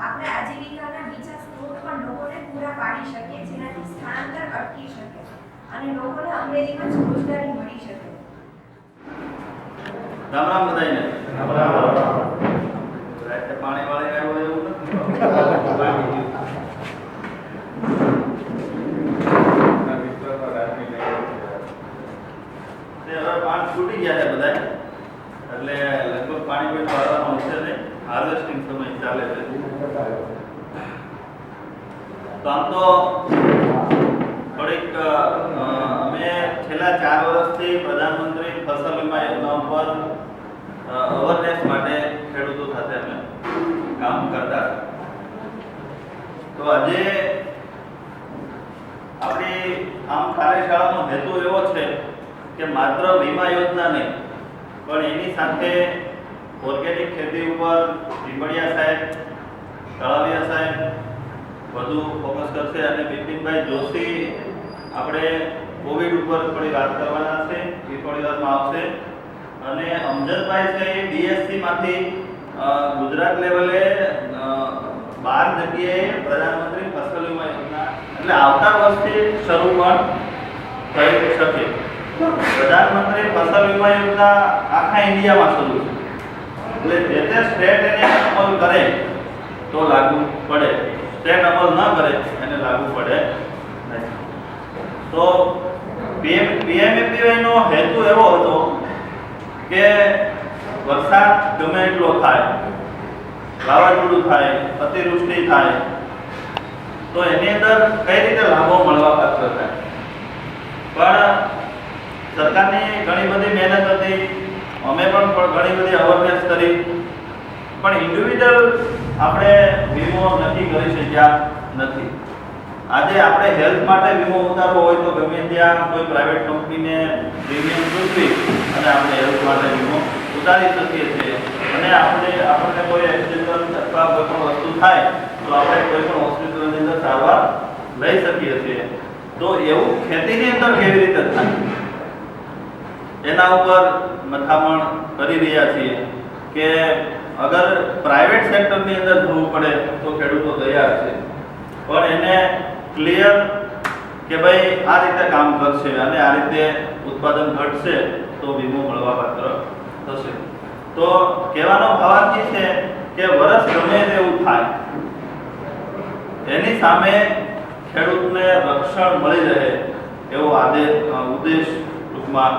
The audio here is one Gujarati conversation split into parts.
આપણે આજીવિકાના બીજા સ્ત્રોત પણ લોકોને પૂરા પાડી શકીએ, જેનાથી સ્થળાંતર અટકી શકે અને લોકોને અમરેલીમાં જ રોજગારી મળી શકે. રામ રામ બધાને. રામ રામ. પાણી વાળી આવ્યો એવું હવે પાણી છૂટી ગયા છે બધા, એટલે લગભગ પાણી કોઈ ભરવાનું હશે નહીં. હાર્વેસ્ટિંગ સમય ચાલે છે. તો આમ તો થોડીક અમે છેલ્લા 4 વર્ષથી પ્રધાનમંત્રી ફસલ વીમા યોજના ઉપર અવેરનેસ માટે ખેડૂતો સાથે અમે કામ કરતા. તો આજે આપણી આમ કાર્યશાળાનો હેતુ એવો છે કે માત્ર વીમા યોજના નહીં, પણ એની સાથે ઓર્ગેનિક ખેતી ઉપર ટીમ્બડિયા સાહેબ, તળાવિયા સાહેબ વધુ ફોકસ કરશે અને બિપિનભાઈ જોશી આપણે કોવિડ ઉપર થોડી વાત કરવાના છે, એ થોડી વારમાં આવશે. અને અમજદભાઈ છે એ બીએસસી માંથી ગુજરાત લેવલે 12 જગ્યાએ પ્રધાનમંત્રી ફસલ વીમા યોજના એટલે આવતા વર્ષથી શરૂ પણ થઈ શકે. પ્રધાનમંત્રી ફસલ વીમા યોજના આખા ઇન્ડિયામાં શરૂ છે, એટલે જે તે સ્ટેટ એને અમલ કરે તો લાગુ પડે, સ્ટેટ અમલ ન કરે એને લાગુ પડે નહીં. તો પીએમએપીવાય નો હેતુ એવો હતો કે વરસાદ ગમે એટલો થાય, વાવાઝોડું થાય, અતિવૃષ્ટિ થાય, તો એની અંદર કઈ રીતે લાભો મળવા પાત્ર થાય. પણ સરકારની ઘણી બધી મહેનત હતી, અમે પણ ઘણી બધી અવેરનેસ કરી, પણ ઇન્ડિવિડ્યુઅલ આપણે વીમો નથી કરી શક્યા નથી. આજે આપણે હેલ્થ માટે વીમો ઉતારવો હોય તો ગમે ત્યાં કોઈ પ્રાઇવેટ કંપનીને પ્રીમિયમ ચૂકવી અને આપણે હેલ્થ માટે વીમો ઉતારી શકીએ છીએ. અને આપણને કોઈ એક્સિડન્ટ અથવા કોઈ પણ વસ્તુ થાય તો આપણે કોઈ પણ હોસ્પિટલની અંદર સારવાર લઈ શકીએ છીએ. તો એવું ખેતીની અંદર કેવી રીતે થાય એના ઉપર મથામણ કરી રહ્યા છીએ કે અગર પ્રાઇવેટ સેક્ટરની અંદર જવું પડે તો ખેડૂતો તૈયાર છે, પણ એને ક્લિયર કે ભાઈ આ રીતે કામ કરશે અને આ રીતે ઉત્પાદન ઘટશે તો વીમો મળવા પાત્ર થશે. તો કહેવાનો ભાવાર્થ છે કે વર્ષ ગમે તેવું થાય એની સામે ખેડૂતને રક્ષણ મળી રહે એવો ઉદ્દેશ ટૂંકમાં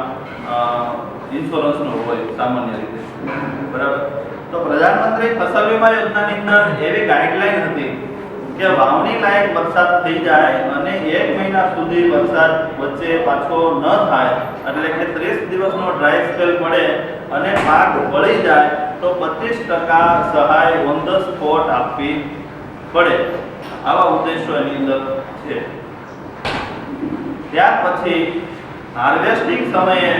ઇન્સ્યોરન્સનો હોય સામાન્ય રીતે, બરાબર. તો પ્રધાનમંત્રી ફસલ વીમા યોજનાની અંદર એવી ગાઈડલાઈન હતી કે વાવણી લાયક વરસાદ થઈ જાય અને 1 મહિના સુધી વરસાદ વચ્ચે પાછો ન થાય, એટલે કે 30 દિવસનો ડ્રાય સ્પેલ પડે અને પાક વળી જાય તો 25% સહાય ઓન ધ સ્પોટ આપવી પડે. આવા ઉદ્દેશો એની અંદર છે. ત્યાર પછી હાર્વેસ્ટિંગ સમયે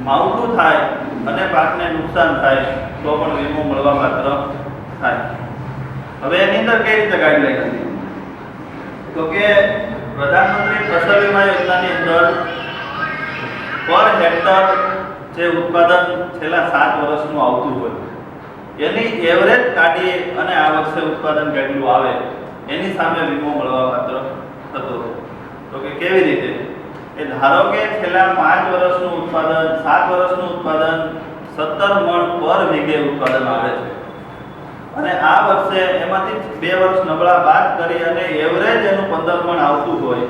માવઠું થાય અને પાકને નુકસાન થાય તો પણ વીમો મળવા પાત્ર થાય. હવે એની અંદર કઈ રીતે ગાઈડલાઈન હતી તો કે પ્રધાનમંત્રી ફસલ વીમા યોજનાની અંદર પર હેક્ટર જે ઉત્પાદન છેલ્લા 7 વર્ષનું આવતું હોય એની એવરેજ કાઢી અને આ વર્ષે ઉત્પાદન કેટલું આવે એની સામે વીમો મળવા પાત્ર થતો. તો કે કેવી રીતે એ ધારો કે છેલ્લા 5 વર્ષનું ઉત્પાદન 7 વર્ષનું ઉત્પાદન 17 મણ પર વીઘે ઉત્પાદન આવે છે અને આ વર્ષે એમાંથી 2 વર્ષ નબળા બાદ કરી અને એવરેજ એનું 15 મણ આવતું હોય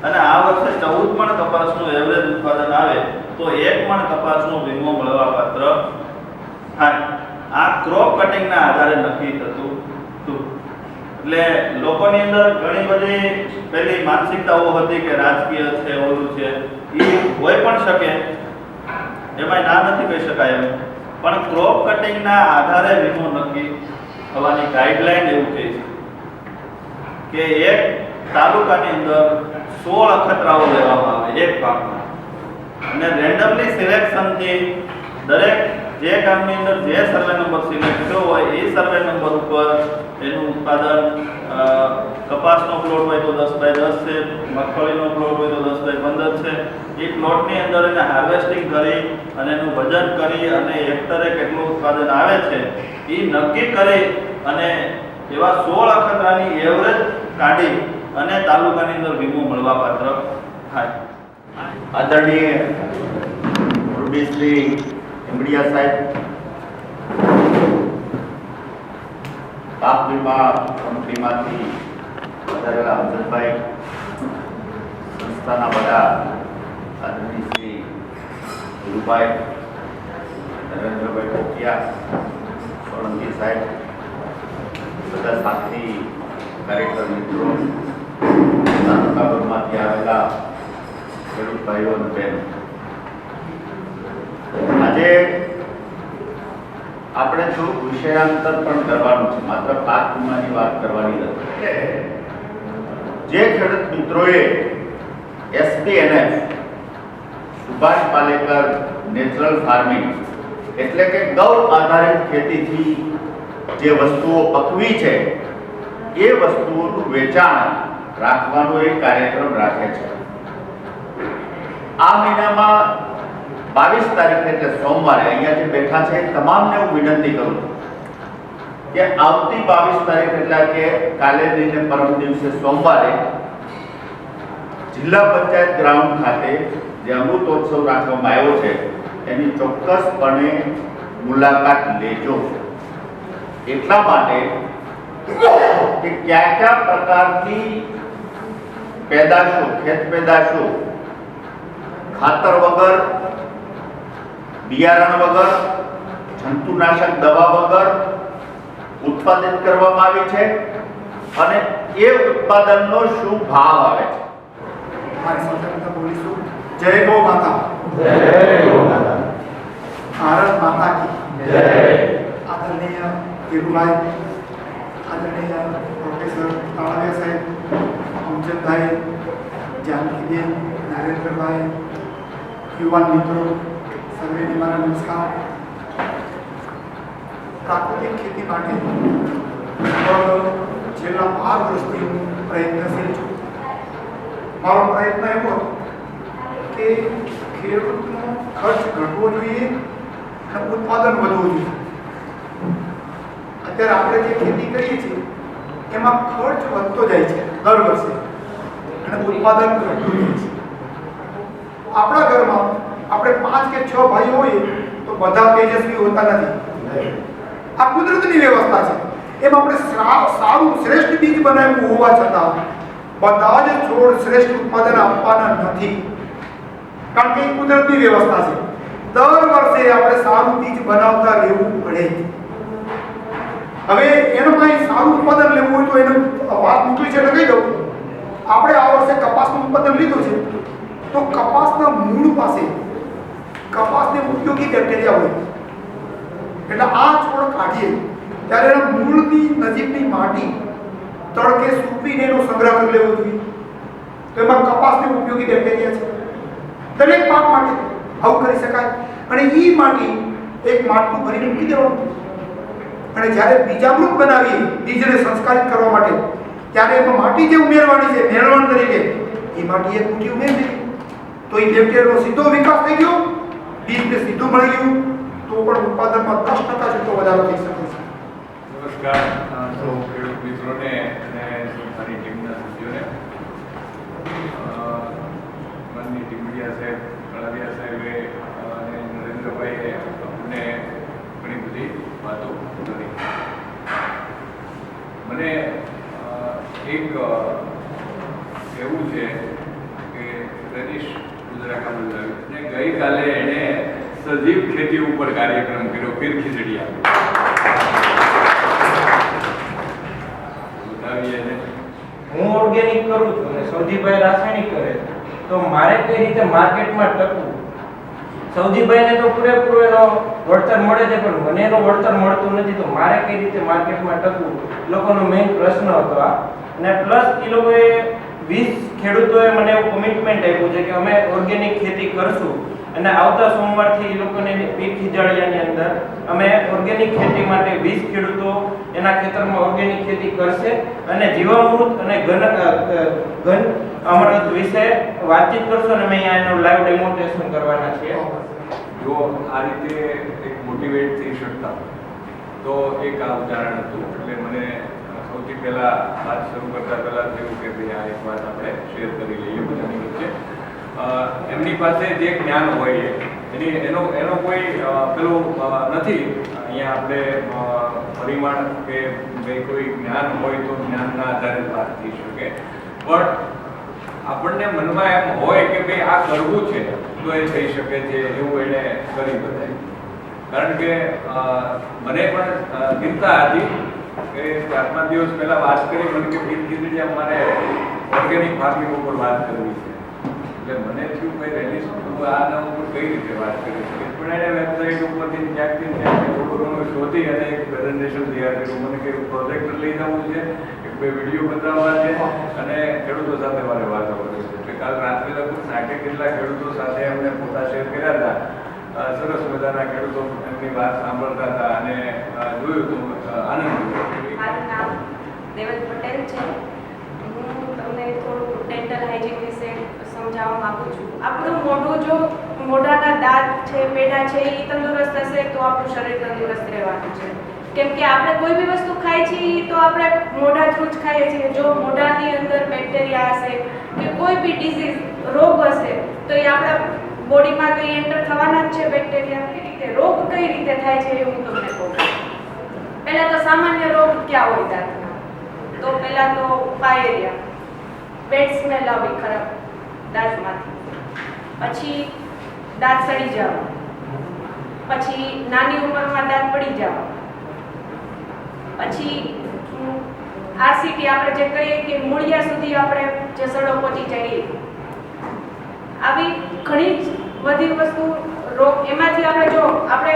અને આ વર્ષે 14 મણ કપાસનું એવરેજ ઉત્પાદન આવે તો 1 મણ કપાસનો વીમો મળવા પાત્ર થાય. આ ક્રોપ કટિંગના આધારે નક્કી થતું હતું. એટલે લોકોની અંદર ઘણી બધી પેલી માનસિકતાઓ હતી કે રાજકીય છે, ઓલું છે, એ હોય પણ શકે, એમાં ના નથી કહી શકાય એમ, પણ ક્રોપ કટિંગના આધારે વીમો નક્કી થવાની ગાઈડલાઈન એવું કહે છે કે એક તાલુકાની અંદર 16 અખતરાઓ લેવામાં આવે એક પાકમાં અને રેન્ડમલી સિલેક્શનથી દરેક જે ગામની અંદર જે સર્વે નંબર સિલેક્ટ થયો હોય એ સર્વે નંબર ઉપર એનું ઉત્પાદન કપાસનો પ્લોટ હોય તો 10/10 છે, મગફળીનો પ્લોટ હોય તો 10/15 છે. એ પ્લોટની અંદર એને હાર્વેસ્ટિંગ કરી અને એનું વજન કરી અને હેક્ટરે કેટલું ઉત્પાદન આવે છે એ નક્કી કરી અને એવા 16 અખતરાની એવરેજ કાઢી અને તાલુકાની અંદર વીમો મળવાપાત્ર થાય. આદરણીય મોરબી શ્રી ઇમડિયા સાહેબ, પાક વીમા કંપનીમાંથી વધારેલા અમજદભાઈ, સંસ્થાના બધા આદરણીય શ્રી ગુરુભાઈ, નરેન્દ્રભાઈ કોકિયા, સોલંકી સાહેબ, બધા સાથી કાર્યકર મિત્રો, તાલુકાભરમાંથી આવેલા ખેડૂત ભાઈઓ અને બહેનો, આજે આપણે થોડુંક વિષયાંતર પણ કરવાનું છે, માત્ર પાક વીમાની વાત કરવાની નથી. જે ખેડૂત મિત્રોએ SPNF Subhash Palekar natural farming એટલે કે ગૌ આધારિત ખેતીથી જે વસ્તુઓ પકવી છે એ વસ્તુઓનું વેચાણ રાખવાનો એક કાર્યક્રમ રાખે છે. આ મહિનામાં 22 તારીખે એટલે સોમવારે અહીંયા જે બેઠા છે તમામને હું વિનંતી કરું છું કે આવતી 22 તારીખ એટલે કે કાલે લઈને પરમ દિવસે સોમવારે જિલ્લા પંચાયત ગ્રાઉન્ડ ખાતે જે અમૃતોત્સવ રાખવામાં આવ્યો છે એની ચોક્કસપણે મુલાકાત લેજો. એટલા માટે કે કયા પ્રકારની પેદાશો, ખેત પેદાશો ખાતર વગર, બિયારણ વગર, જંતુનાશક દવા વગર ઉત્પાદિત કરવામાં આવી છે અને એ ઉત્પાદનનો શું ભાવ આવે છે. हमारे स्वतंत्रता बोलीशु जय गौ माता, भारत माता की आदरणीय वीरुभाई, आदरणीय प्रोफेसर ताळाविया साहेब, अमजदभाई, जानकीबेन, नरेंद्रभाई, युवा मित्रों, सर्वेने मारा नमस्कार. प्राकृतिक खेती માટે છેલ્લા 12 વર્ષથી હું પ્રયત્નશીલ છું. મારો પ્રયત્ન એવો કે ખેડૂતનો ખર્ચ ઘટવો જોઈએ અને ઉત્પાદન વધવું જોઈએ. અત્યારે આપણે જે ખેતી કરીએ છીએ એમાં ખર્ચ વધતો જાય છે દર વર્ષે અને ઉત્પાદન ઘટતું જાય છે. આપણા ઘરમાં આપણે 5 કે 6 ભાઈઓ હોઈએ તો બધા તેજસ્વી હોતા નથી. આ કુદરતની વ્યવસ્થા છે. એમ આપણે સારું શ્રેષ્ઠ બીજ બનાવ્યું હોવા છતાં બધા જ છોડ શ્રેષ્ઠ ઉત્પાદન આપવાના નથી, કારણ કે એ કુદરતની વ્યવસ્થા છે. દર વર્ષે આપણે સારું બીજ બનાવતા રહેવું પડે. હવે એનામાં સારું ઉત્પાદન લેવું હોય તો એનું વાત મૂકવી છે એટલે કહી દઉં. આપણે આ વર્ષે કપાસનું ઉત્પાદન લીધું છે તો કપાસના મૂળ પાસે કપાસને ઉપયોગી બેક્ટેરિયા હોય, એટલે આ છોડ કાઢીએ ત્યારે એના મૂળની નજીકની માટી તડકે સૂકવીને એનો સંગ્રહ કરી લેવો જોઈએ. તો એમાં કપાસને ઉપયોગી બેક્ટેરિયા છે. દરેક પાક માટે આવું કરી શકાય. અને એ માટી એક માટલું ભરીને મૂકી દેવાનું અને જ્યારે બીજામૃત બનાવીએ બીજને સંસ્કારિત કરવા માટે ત્યારે એમાં માટી જે ઉમેરવાની છે મેળવણ તરીકે એ માટી એક મુઠ્ઠી ઉમેરી દેવી તો એ બેક્ટેરિયાનો સીધો વિકાસ થઈ ગયો, બીજને સીધું મળી ગયું, તો પણ ઉત્પાદનમાં 10% જેટલો વધારો થઈ શકે છે. નમસ્કાર સૌ ખેડૂત મિત્રોને અને મારી ટીમના સભ્યોને. માનની ટીમડિયા સાહેબ, કળાવિયા સાહેબે અને નરેન્દ્રભાઈએ અમને ઘણી બધી વાતો કરી. મને એક એવું છે કે રનીશ ગુજરાત અને ગઈકાલે એણે સજીવ ખેતી ઉપર કાર્યક્રમ કર્યો, ફીર ખીચડી હું ઓર્ગેનિક કરું છું અને સૌજીભાઈ રાસાયણિક કરે તો મારે કઈ રીતે માર્કેટમાં ટકવું? સૌજીભાઈને તો પૂરેપૂરું એનો વળતર મળે છે પણ મને એનો વળતર મળતું નથી, તો મારે કઈ રીતે માર્કેટમાં ટકવું લોકોનો મેઇન પ્રશ્ન હતો આ. અને પ્લસ એ લોકોએ 20 ખેડૂતોએ મને એવું કમિટમેન્ટ આપ્યું છે કે અમે ઓર્ગેનિક ખેતી કરશું અને આવતા સોમવારથી એ લોકોને પીક ખીજાળિયાની અંદર અમે ઓર્ગેનિક ખેતી માટે 20 ખેડૂતો એના ખેતરમાં ઓર્ગેનિક ખેતી કરશે અને જીવામૃત અને ઘન અમૃત વિશે વાતચીત કરશું અને અમે અહીંયા એનું લાઈવ ડેમોન્સ્ટ્રેશન કરવાના છીએ. જો આ રીતે એક મોટિવેટ થઈ શકતા તો એક આ ઉદાહરણ હતું. એટલે મને સૌથી પહેલાં વાત શરૂ કરતાં પહેલાં થયું કે ભાઈ આ એક વાત આપણે શેર કરી લઈએ બધાની વચ્ચે. એમની પાસે જે જ્ઞાન હોય એનો કોઈ પેલું નથી. અહીંયા આપણે પરિમાણ કે ભાઈ કોઈ જ્ઞાન હોય તો જ્ઞાનના આધારે વાત થઈ શકે, પણ આપણને મનમાં એમ હોય કે ભાઈ આ કરવું છે તો એ થઈ શકે છે એવું એને કરી બતાવ્યું. કારણ કે મને પણ ચિંતા હતી કે 4-5 દિવસ પહેલા વાત કરી, મને કે કીધું છે અમારે ઓર્ગેનિક ફાર્મિંગ ઉપર વાત કરવી છે. એટલે મને થયું ભાઈ રેલી આના ઉપર કઈ રીતે વાત કરી શકે, પણ એને વેબસાઇટ ઉપરથી ક્યાંકથી થોડું ઘણું શોધી અને એક પ્રેઝન્ટેશન તૈયાર કર્યું. મને કે પ્રોજેક્ટ લઈ જવું છે, 1-2 વિડીયો બતાવવા છે અને ખેડૂતો સાથે મારે વાતો કરવી છે. એટલે કાલ રાત્રે લગભગ 60 જેટલા ખેડૂતો સાથે એમને ફોટા શેર કર્યા હતા. સરસ મજાના ખેડૂતો એમની વાત સાંભળતા હતા અને જોયું તો આનંદ થયો. મારું નામ દેવલ પટેલ છે. હું તમને થોડું ડેન્ટલ હાઇજીન વિશે સમજાવવા માંગુ છું. આપણું મોઢું જો મોઢાના દાંત છે, પેઢા છે એ તંદુરસ્ત હશે તો આપણું શરીર તંદુરસ્ત રહેવાનું છે. કેમ કે આપણે કોઈ બી વસ્તુ ખાઈએ છીએ તો આપણે મોઢા થ્રુ જ ખાઈએ છીએ. જો મોઢાની અંદર બેક્ટેરિયા હશે કે કોઈ બી ડિઝીઝ રોગ હશે તો એ આપણા બોડીમાં તો એન્ટર થવાના જ છે. બેક્ટેરિયા કઈ રીતે રોગ કઈ રીતે થાય છે એ હું તમને કહું. પહેલા તો સામાન્ય રોગ ક્યાં હોય દાંતના? તો પહેલા તો પાયરિયા, બેડ સ્મેલ આવી ખરાબ દાંતમાંથી, પછી દાંત સડી જવા, પછી નાની ઉંમરમાં દાંત પડી જવા, પછી આરસીટી આપણે જે કહીએ કે મૂળિયા સુધી આપણે જે સડો પહોંચી જઈએ, આવી ઘણી જ બધી વસ્તુ રોગ એમાંથી આપણે જો આપણે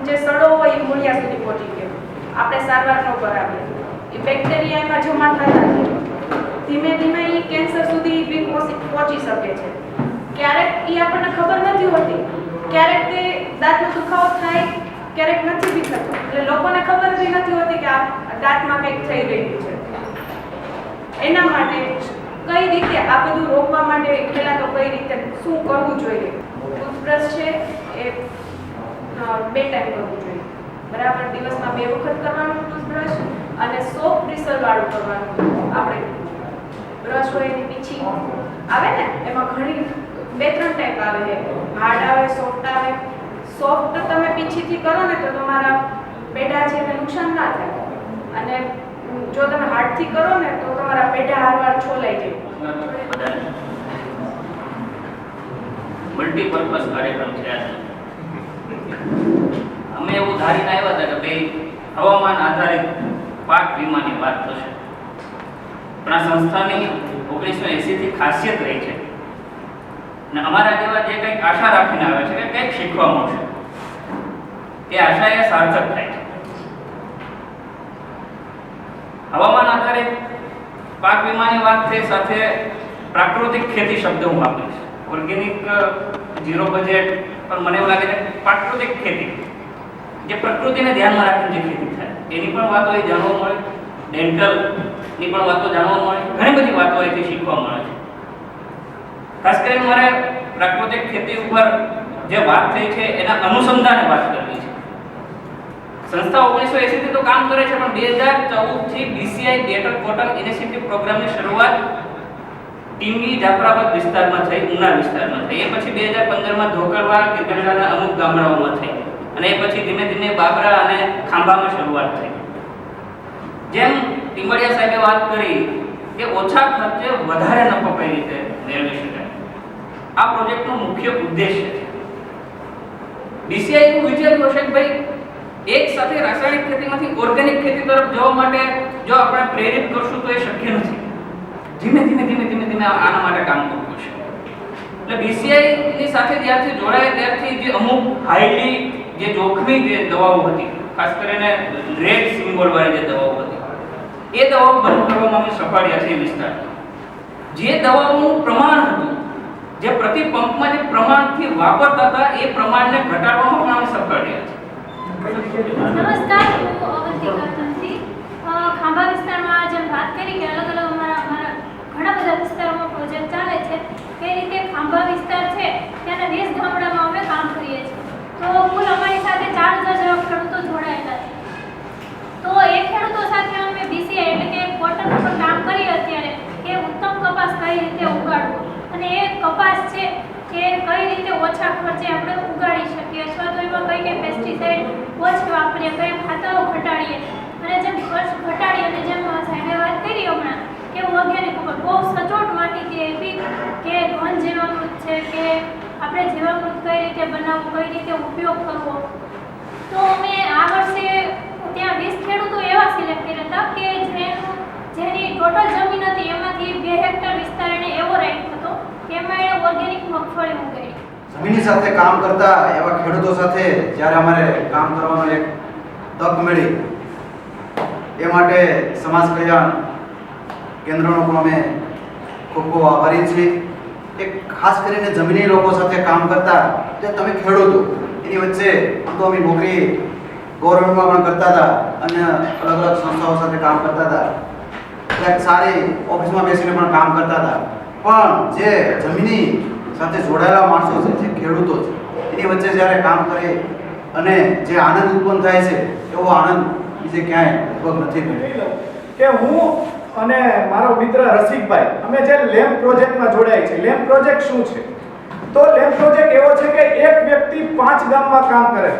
જે સડો હોય એ મૂળિયા સુધી પહોંચી ગયો, આપણે સારવાર ન કરાવીએ, એ બેક્ટેરિયા એમાં જમા થતા ધીમે ધીમે એ કેન્સર સુધી બી પહોંચી શકે છે. ક્યારેક એ આપણને ખબર નથી હોતી, ક્યારેક તે દાંતનો દુખાવો થાય, ક્યારેક નથી બી થતો. એટલે લોકોને ખબર બી નથી હોતી કે આ દાંતમાં કંઈક થઈ રહ્યું છે. એના માટે કઈ રીતે આ બધું રોકવા માટે પહેલા તો કઈ રીતે શું કરવું જોઈએ? ટૂથબ્રશ છે એ 2 ટાઈમ કરવું જોઈએ, બરાબર. દિવસમાં 2 વખત કરવાનું ટૂથબ્રશ, અને સોપ બ્રિસલ વાળું કરવાનું. આપણે બ્રશ હોય એની પીછી આવે ને, એમાં ઘણી 2-3 ટાઈપ આવે છે, હાર્ડ આવે, સોફ્ટ આવે. સોફ્ટ તમે પીછીથી કરો ને તો તમારા પેઢા છે એને નુકસાન ના થાય, અને જો તમે હાર્ડથી કરો ને તો તમારા પેઢા હારવાર છોલાઈ જાય. મલ્ટીપર્પઝ કાર્યક્રમ છે આ. અમે એવું ધારીને આવ્યા હતા કે ભાઈ હવામાન આધારિત પાક વીમાની વાત થશે, પણ આ સંસ્થાની 1980 થી ખાસિયત રહી છે અને અમારા જેવા જે કંઈક આશા રાખીને આવે છે કે કંઈક શીખવા મળશે, એ આશા એ સાર્થક થાય છે. હવામાન આધારિત પાક વીમાની વાત થઈ, સાથે પ્રાકૃતિક ખેતી શબ્દ હું વાપરીશ. ઓર્ગેનિક, ઝીરો બજેટ, પણ મને એવું લાગે છે પ્રાકૃતિક ખેતી, જે પ્રકૃતિને ધ્યાનમાં રાખીને જે ખેતી થાય એની પણ વાતો એ જાણવા મળે, ડેન્ટલની પણ વાતો જાણવા મળે, ઘણી બધી વાતો એથી શીખવા મળે છે. ખાસ કરીને મારે પ્રાકૃતિક ખેતી ઉપર જે વાત થઈ છે એના અનુસંધાને વાત કરવી છે. સંસ્થા 1980 થી તો કામ કરે છે, પણ 2014 થી BCI બેટર કોટન ઇનિશિયેટિવ પ્રોગ્રામની શરૂઆત ટીંબી જાફરાબાદ વિસ્તારમાં થઈ, ઉના વિસ્તારમાં થઈ. એ પછી 2015 માં ધોકરવા, ગિરગઢડાના અમુક ગામડાઓમાં થઈ, અને એ પછી ધીમે ધીમે બાબરા અને ખાંભામાં શરૂઆત થઈ. જેમ ટીમ્બડિયા સાહેબે વાત કરી કે ઓછા ખર્ચે વધારે નફો કઈ રીતે મેળવી શકાય, આ પ્રોજેક્ટનો મુખ્ય ઉદ્દેશ્ય છે. BCI એવું વિચાર્યું હશે કે ભાઈ એક સાથે રાસાયણિક ખેતીમાંથી ઓર્ગેનિક ખેતી તરફ જવા માટે જો આપણે પ્રેરિત કરશું તો એ શક્ય નથી. ધીમે ધીમે આના માટે કામ કરવું પડશે. એટલે BCI ની સાથે જ્યારથી જોડાયા ત્યારથી જે અમુક હાઈલી જે જોખમી જે દવાઓ હતી, ખાસ કરીને રેડ સિમ્બોલ વાળી જે દવાઓ હતી, એ દવાઓ બંધ કરવામાં અમે સફળ્યા છે. વિસ્તારમાં જે દવાઓનું પ્રમાણ હતું, જે પ્રતિ પંપમાં જે પ્રમાણથી વાપરતા હતા એ પ્રમાણને ઘટાડવામાં પણ અમે સફળ રહ્યા છે. નમસ્કાર, હું અવંતિકા તંત્રી. ખાંભા વિસ્તારમાં જેમ વાત કરી કે અલગ અલગ અમારા ઘણા બધા વિસ્તારોમાં પ્રોજેક્ટ ચાલે છે, તે રીતે ખાંભા વિસ્તાર છે ત્યાંના 20 ગામડામાં અમે કામ કરીએ છીએ. તો કુલ અમારી સાથે 4000 જેવા ખેડૂતો જોડાયેલા છે. તો એ ખેડૂતો સાથે અમે BCI એટલે કે છે કે કઈ રીતે ઓછા ખર્ચે આપણે ઉગાડી શકીએ અથવા તો એમાં કઈ કઈ પેસ્ટિસાઇડ ઓછા વાપરીએ, કયા ખાતરો ઘટાડીએ અને જેમ ખર્ચ ઘટાડીએ અને જેમ સાહેબે વાત કરી હમણાં કે ઓર્ગેનિક ઉપર બહુ સચોટ માહિતી આપી કે ઘન જીવામૃત છે કે આપણે જીવામૃત કઈ રીતે બનાવવું, કઈ રીતે ઉપયોગ કરવો. તો અમે આ વર્ષે ત્યાં 20 ખેડૂતો એવા સિલેક્ટ કર્યા હતા કે જેની ટોટલ જમીન હતી એમાંથી 2 હેક્ટર વિસ્તાર એને એવો રાખ્યો હતો કે એમાં એણે ઓર્ગેનિક મગફળી ઉગાડી. જમીનની સાથે કામ કરતા એવા ખેડૂતો સાથે જ્યારે અમારે કામ કરવાનો એક તક મળી એ માટે સમાજ કલ્યાણ કેન્દ્રનો પણ અમે ખૂબ ખૂબ આભારી છીએ. એક ખાસ કરીને જમીની લોકો સાથે કામ કરતા જે તમે ખેડૂતો એની વચ્ચે તો અમે નોકરી ગવર્મેન્ટમાં પણ કરતા હતા અને અલગ અલગ સંસ્થાઓ સાથે કામ કરતા હતા, એક સારી ઓફિસમાં બેસીને પણ કામ કરતા હતા. પણ જે જમીની સાથે જોડાયેલા માણસો છે, જે ખેડૂતો છે, એની વચ્ચે જ્યારે કામ કરે અને જે આનંદ ઉત્પન્ન થાય છે એવો આનંદ બીજે ક્યાંય લગભગ નથી મળ્યો. કે હું અને મારો મિત્ર રસિકભાઈ અમે જે લેમ્પ પ્રોજેક્ટમાં જોડાય છે. લેમ્પ પ્રોજેક્ટ શું છે? તો લેમ્પ પ્રોજેક્ટ એવો છે કે એક વ્યક્તિ 5 ગામમાં કામ કરે,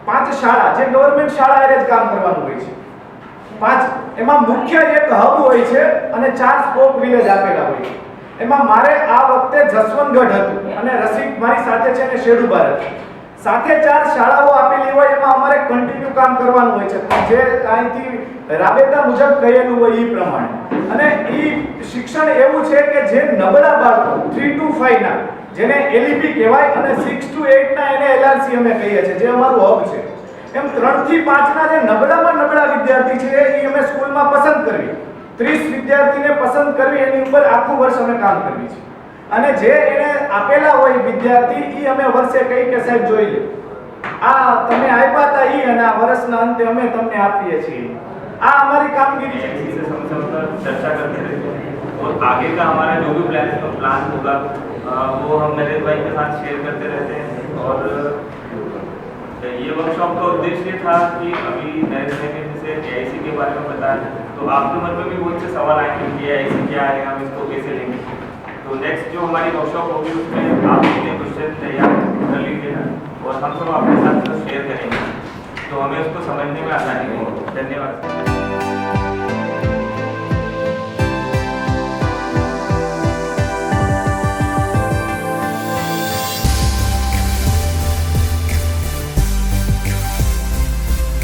5 શાળા, જે ગવર્મેન્ટ શાળા એ જ કામ કરવાનું હોય છે. 5 એમાં મુખ્ય એક હબ હોય છે અને 4 સ્પોક વિલેજ આપેલા હોય છે. એમાં મારે આ વખતે જસવંતગઢ હતું અને રસિક મારી સાથે છે અને શેડુબાર હતું. સાથે 4 શાળાઓ આપેલી હોય એમાં અમારે કન્ટિન્યુ કામ કરવાનું હોય છે, જે અહીંથી રાબેતા મુજબ કહેલું હોય એ પ્રમાણે. અને એ શિક્ષણ એવું છે કે જે નબળા બાળકો 3 to 5 ના, જેને એલઈપી કહેવાય, અને 6 to 8 ના એને એલઆરસી અમે કહીએ છીએ, જે અમારું હબ છે. એમ 3 થી 5 ના જે નબળામાં નબળા વિદ્યાર્થી છે એ અમે સ્કૂલમાં પસંદ કરવી, 30 વિદ્યાર્થીને પસંદ કરવી, એની ઉપર આખું વર્ષ અમે કામ કરવી છે. અને જે એને આપેલા હોય વિદ્યાર્થી એ અમે વર્ષે કહી કે સાહેબ જોઈ લે, આ તમે આપ્યા હતા એ અને આ વર્ષના અંતે અમે તમને આપીએ છીએ. આ हमारी कामगिरी है. चर्चा करते रहते हैं और आगे का हमारा जो भी प्लान होगा वो हम नरेश भाई के साथ शेयर करते रहते हैं. और ये वर्कशॉप का उद्देश्य था कि अभी नरेश भाई ने जैसे एआईसी के बारे में बताया, तो आपके मन में भी बहुत से सवाल आएंगे कि एआईसी क्या है, हम इसको कैसे लेंगे. तो नेक्स्ट जो हमारी वर्कशॉप होगी उसमें आप अपने क्वेश्चन तैयार कर लीजिएगा और हम सब आपके साथ शेयर करेंगे, तो हमें उसको समझने में आसानी होगी. धन्यवाद.